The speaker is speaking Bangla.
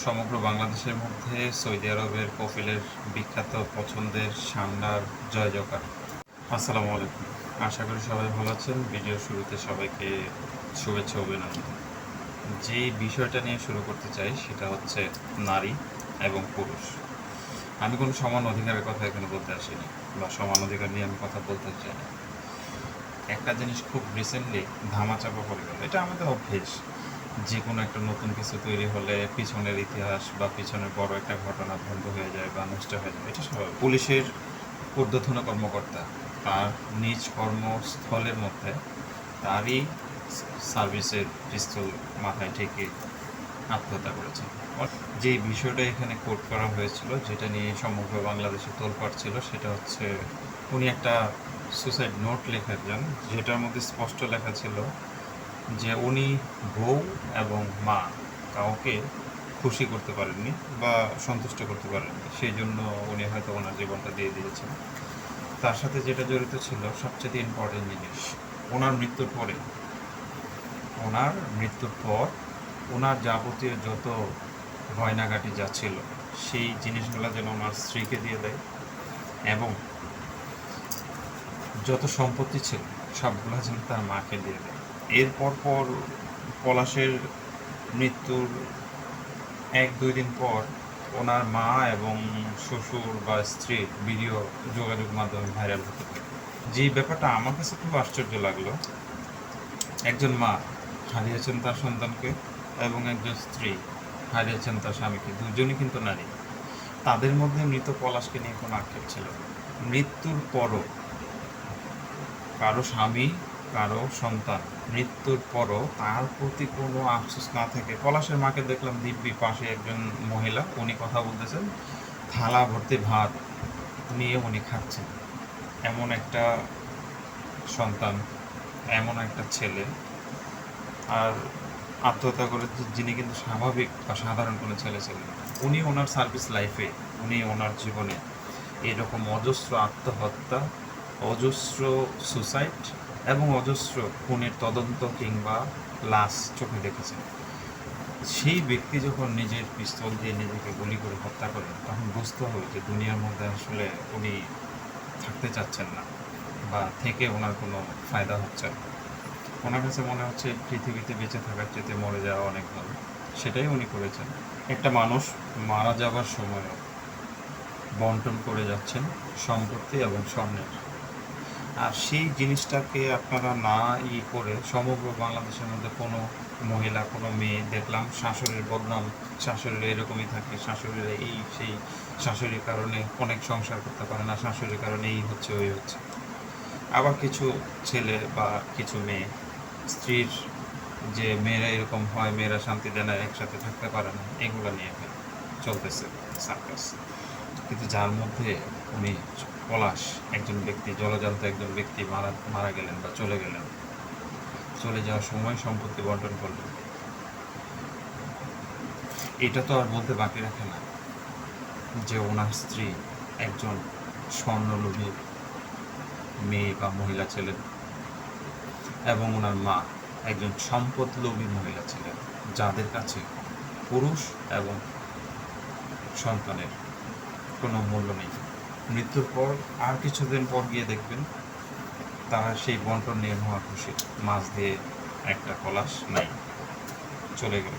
সমগ্র বাংলাদেশের মধ্যে সৌদি আরবের কফিলের বিখ্যাত পছন্দের সান্ডার জয় জকার। আসসালামু আলাইকুম, আশা করি সবাই ভালো আছেন। ভিডিও শুরুতে সবাইকে শুভেচ্ছা অভিনন্দন। যে বিষয়টা নিয়ে শুরু করতে চাই সেটা হচ্ছে নারী এবং পুরুষ। আমি কোনো সমান অধিকারের কথা এখানে বলতে আসিনি বা সমান অধিকার নিয়ে আমি কথা বলতে চাই না। একটা জিনিস খুব রিসেন্টলি ধামাচাপা পড়ে গেল, এটা আমাদের অভ্যেস। যে কোনো একটা নতুন কিছু তৈরি হলে পিছনের ইতিহাস বা পিছনের বড় একটা ঘটনা বন্ধ হয়ে যায় বা নষ্ট হয়ে যায়, এটা স্বাভাবিক। পুলিশের ঊর্ধ্বতন কর্মকর্তা তার নিজ কর্মস্থলের মধ্যে তারই সার্ভিসের পিস্তল মাথায় ঠেকে আত্মহত্যা করেছে। যে বিষয়টা এখানে কোট করা হয়েছিল, যেটা নিয়ে সমগ্র বাংলাদেশে তোলপাড় ছিল, সেটা হচ্ছে উনি একটা সুসাইড নোট লেখেছেন, যেটার মধ্যে স্পষ্ট লেখা ছিল যে উনি বউ এবং মা কাউকে খুশি করতে পারেননি বা সন্তুষ্ট করতে পারেননি, সেই জন্য উনি হয়তো ওনার জীবনটা দিয়ে দিয়েছেন। তার সাথে যেটা জড়িত ছিল সবচেয়ে ইম্পর্টেন্ট জিনিস, ওনার মৃত্যুর পর ওনার যাবতীয় যত গয়নাগাটি যা ছিল সেই জিনিসগুলো যেন ওনার স্ত্রীকে দিয়ে দেয় এবং যত সম্পত্তি ছিল সবগুলো যেন তার মাকে দিয়ে দেয়। এরপর পলাশের মৃত্যুর 1-2 দিন পর ওনার মা এবং শ্বশুর বা স্ত্রীর ভিডিও যোগাযোগ মাধ্যমে ভাইরাল হতে পারে। যে ব্যাপারটা আমার কাছে খুব আশ্চর্য লাগলো, একজন মা হারিয়েছেন তার সন্তানকে এবং একজন স্ত্রী হারিয়েছেন তার স্বামীকে, দুজনই কিন্তু নারী। তাদের মধ্যে মৃত পলাশকে নিয়ে কোনো আক্ষেপ ছিল না। মৃত্যুর পরও কারো স্বামী, কারো সন্তান মৃত্যুর পরও তার প্রতি কোনো আফসোস না থেকে, পলাশের মাকে দেখলাম দিব্যি পাশে একজন মহিলা, উনি কথা বলতেছেন, থালা ভর্তি ভাত নিয়ে উনি খাচ্ছেন। এমন একটা সন্তান, এমন একটা ছেলে, আর আত্মহত্যা করে যিনি কিন্তু স্বাভাবিক বা সাধারণ কোনো ছেলে ছিলেন না। উনি ওনার সার্ভিস লাইফে, উনি ওনার জীবনে এরকম অজস্র আত্মহত্যা, অজস্র সুসাইড এবং অজস্র খুনের তদন্ত কিংবা লাশ চোখে দেখেছেন। সেই ব্যক্তি যখন নিজের পিস্তল দিয়ে নিজেকে গুলি করে হত্যা করেন, তখন বুঝতে হবে যে দুনিয়ার মধ্যে আসলে উনি থাকতে চাচ্ছেন না বা থেকে ওনার কোনো ফায়দা হচ্ছে না। ওনার কাছে মনে হচ্ছে পৃথিবীতে বেঁচে থাকার চেয়ে মরে যাওয়া অনেক ভালো, সেটাই উনি করেছেন। একটা মানুষ মারা যাবার সময় বন্টন করে যাচ্ছেন সম্পত্তি এবং স্বর্ণের, আর সেই জিনিসটাকে আপনারা না করে সমগ্র বাংলাদেশের মধ্যে কোনো মহিলা, কোনো মেয়ে দেখলাম শাশুড়ির বদনাম, শাশুড়ির এরকমই থাকে, শাশুড়ির এই সেই, শাশুড়ির কারণে অনেক সংসার করতে পারে না, শাশুড়ির কারণে এই হচ্ছে ওই হচ্ছে। আবার কিছু ছেলে বা কিছু মেয়ে স্ত্রীর, যে মেয়েরা এরকম হয়, মেয়েরা শান্তি দেয় না, একসাথে থাকতে পারে না, এগুলো নিয়ে চলতেছে সার্কাস। কিন্তু যার মধ্যে উনি পলাশ একজন ব্যক্তি, জলজান্ত একজন ব্যক্তি মারা গেলেন বা চলে গেলেন, চলে যাওয়ার সময় সম্পত্তি বন্টন করলেন, এটা তো আর বলতে বাকি রাখে না যে ওনার স্ত্রী একজন স্বর্ণলোভী মেয়ে বা মহিলা ছিলেন এবং ওনার মা একজন সম্পদলোভী মহিলা ছিলেন, যাদের কাছে পুরুষ এবং সন্তানের কোনো মূল্য নেই। মৃত্যুর পর আর কিছুদিন পর গিয়ে দেখবেন তারা সেই বন্টন নিয়ে মহা খুশি, মাছ দিয়ে একটা পলাশ নাই, চলে গেল।